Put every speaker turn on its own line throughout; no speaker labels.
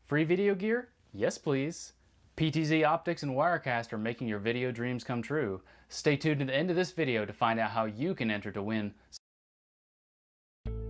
Free video gear? Yes, please. PTZ Optics and Wirecast are making your video dreams come true. Stay tuned to the end of this video to find out how you can enter to win.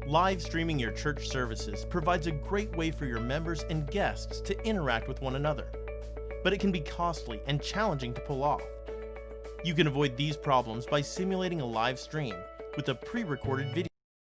Live streaming your church services provides a great way for your members and guests to interact with one another, but it can be costly and challenging to pull off. You can avoid these problems by simulating a live stream with a pre-recorded video.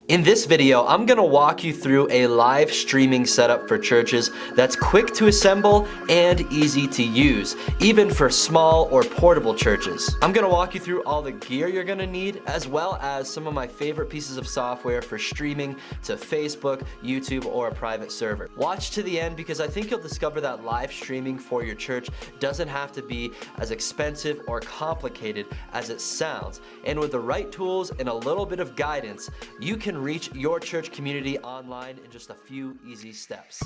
In this video, I'm going to walk you through a live streaming setup for churches that's quick to assemble and easy to use, even for small or portable churches. I'm going to walk you through all the gear you're going to need, as well as some of my favorite pieces of software for streaming to Facebook, YouTube, or a private server. Watch to the end because I think you'll discover that live streaming for your church doesn't have to be as expensive or complicated as it sounds. And with the right tools and a little bit of guidance, you can reach your church community online in just a few easy steps.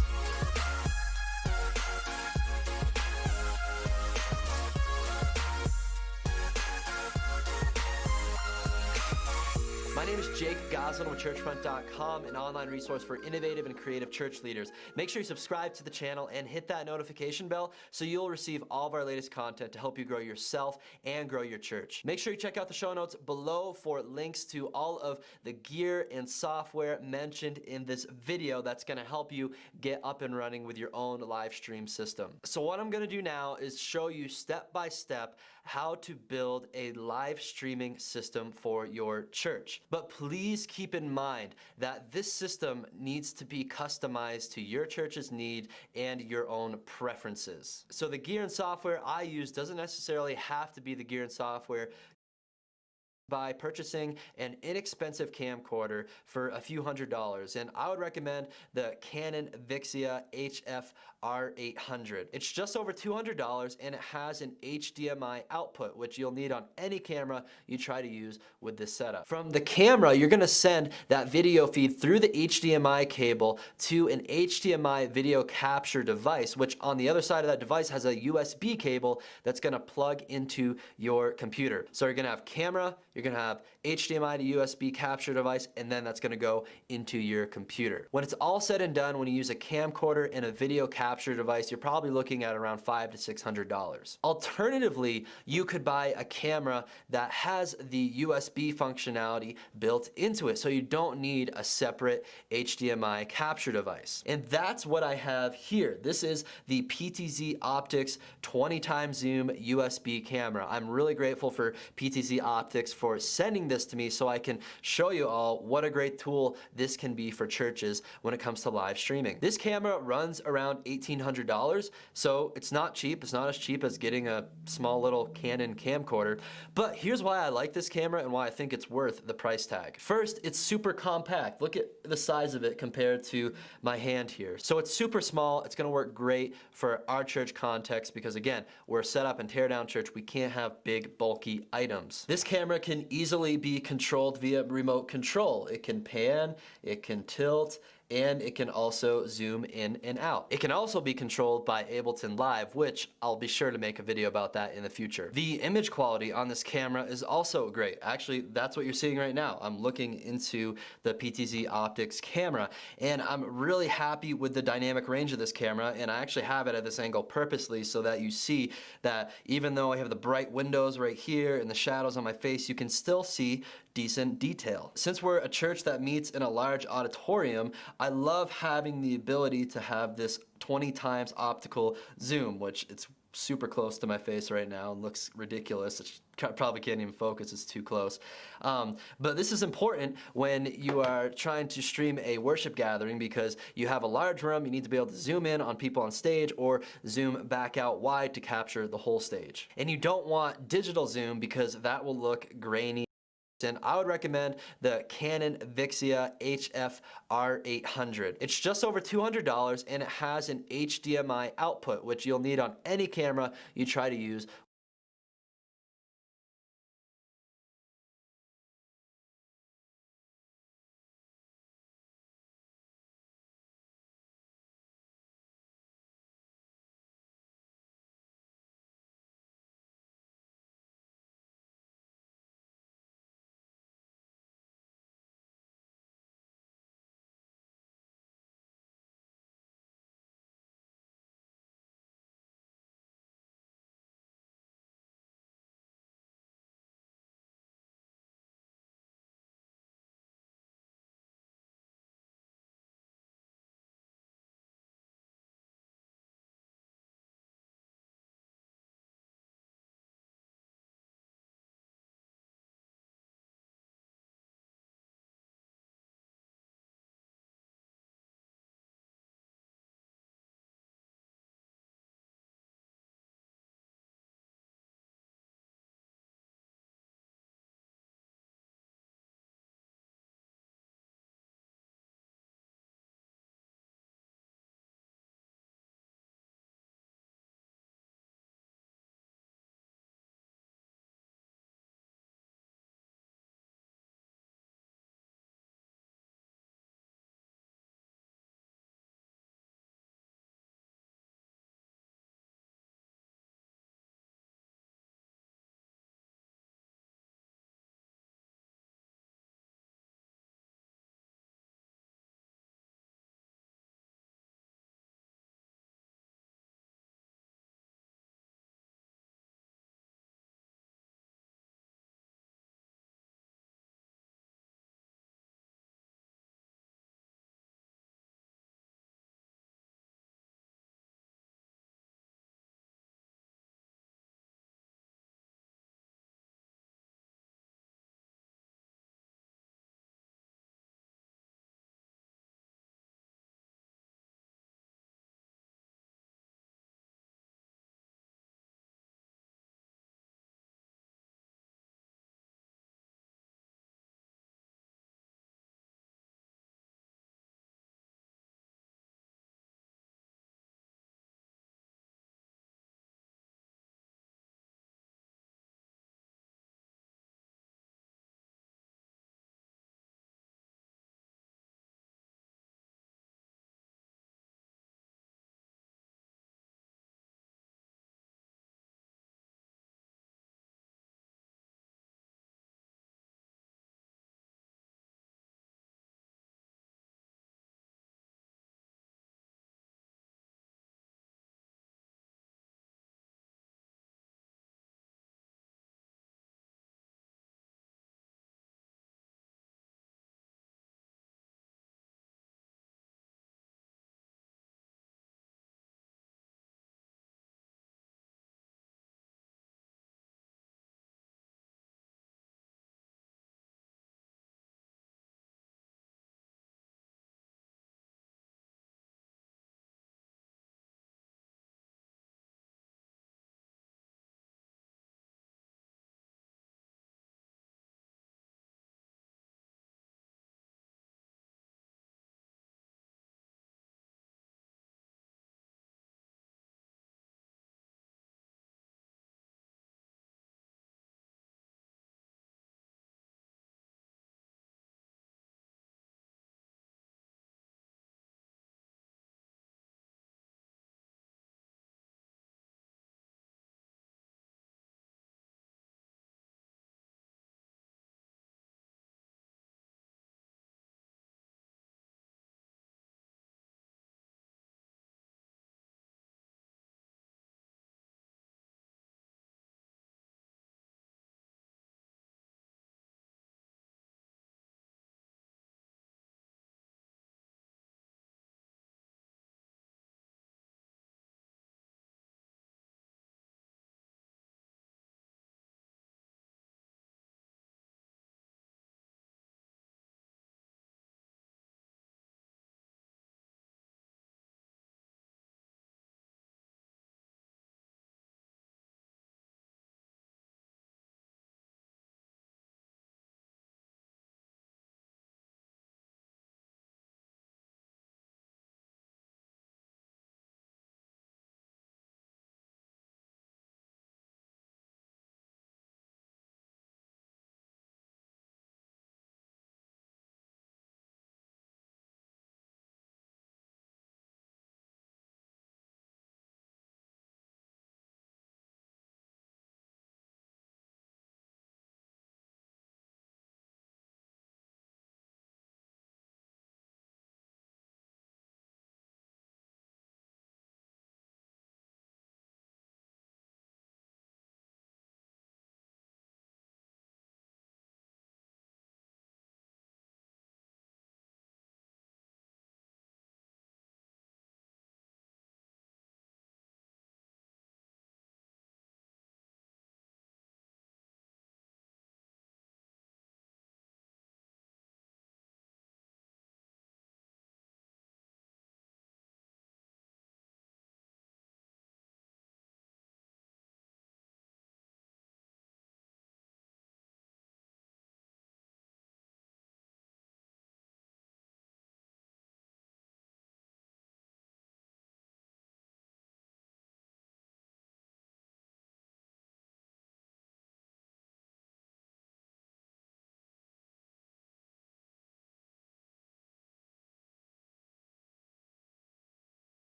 My name is Jake Goslin with ChurchFront.com, an online resource for innovative and creative church leaders. Make sure you subscribe to the channel and hit that notification bell so you'll receive all of our latest content to help you grow yourself and grow your church. Make sure you check out the show notes below for links to all of the gear and software mentioned in this video that's going to help you get up and running with your own live stream system. So what I'm going to do now is show you step by step how to build a live streaming system for your church. But please keep in mind that this system needs to be customized to your church's need and your own preferences. So the gear and software I use doesn't necessarily have to be the gear and software by purchasing an inexpensive camcorder for a few $100s, and I would recommend the Canon Vixia HF R800. It's just over $200 and it has an HDMI output, which you'll need on any camera you try to use with this setup. From the camera, you're going to send that video feed through the HDMI cable to an HDMI video capture device, which on the other side of that device has a USB cable that's going to plug into your computer. So you're going to have camera, you're going to have HDMI to USB capture device, and then that's going to go into your computer. When it's all said and done, when you use a camcorder and a video capture device, you're probably looking at around $500 to $600. Alternatively, you could buy a camera that has the USB functionality built into it, so you don't need a separate HDMI capture device. And that's what I have here. This is the PTZ Optics 20x zoom USB camera. I'm really grateful for PTZ Optics for sending this to me so I can show you all what a great tool this can be for churches when it comes to live streaming. This camera runs around $1,800, so it's not cheap. It's not as cheap as getting a small little Canon camcorder, but here's why I like this camera and why I think it's worth the price tag. First, it's super compact. Look at the size of it compared to my hand here. So it's super small. It's gonna work great for our church context because again, we're a set up and tear down church. We can't have big, bulky items. This camera can easily be controlled via remote control. It can pan, it can tilt, and it can also zoom in and out. It can also be controlled by Ableton Live, which I'll be sure to make a video about that in the future. The image quality on this camera is also great. Actually, that's what you're seeing right now. I'm looking into the PTZ Optics camera, and I'm really happy with the dynamic range of this camera, and I actually have it at this angle purposely so that you see that even though I have the bright windows right here and the shadows on my face, you can still see decent detail. Since we're a church that meets in a large auditorium, I love having the ability to have this 20x optical zoom, which it's super close to my face right now and looks ridiculous. It probably can't even focus, it's too close. But this is important when you are trying to stream a worship gathering because you have a large room, you need to be able to zoom in on people on stage or zoom back out wide to capture the whole stage. And you don't want digital zoom because that will look grainy. And I would recommend the Canon Vixia HF R800. It's just over $200 and it has an HDMI output, which you'll need on any camera you try to use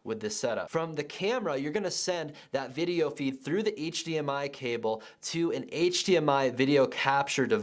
with this setup. From the camera, you're gonna send that video feed through the HDMI cable to an HDMI video capture device.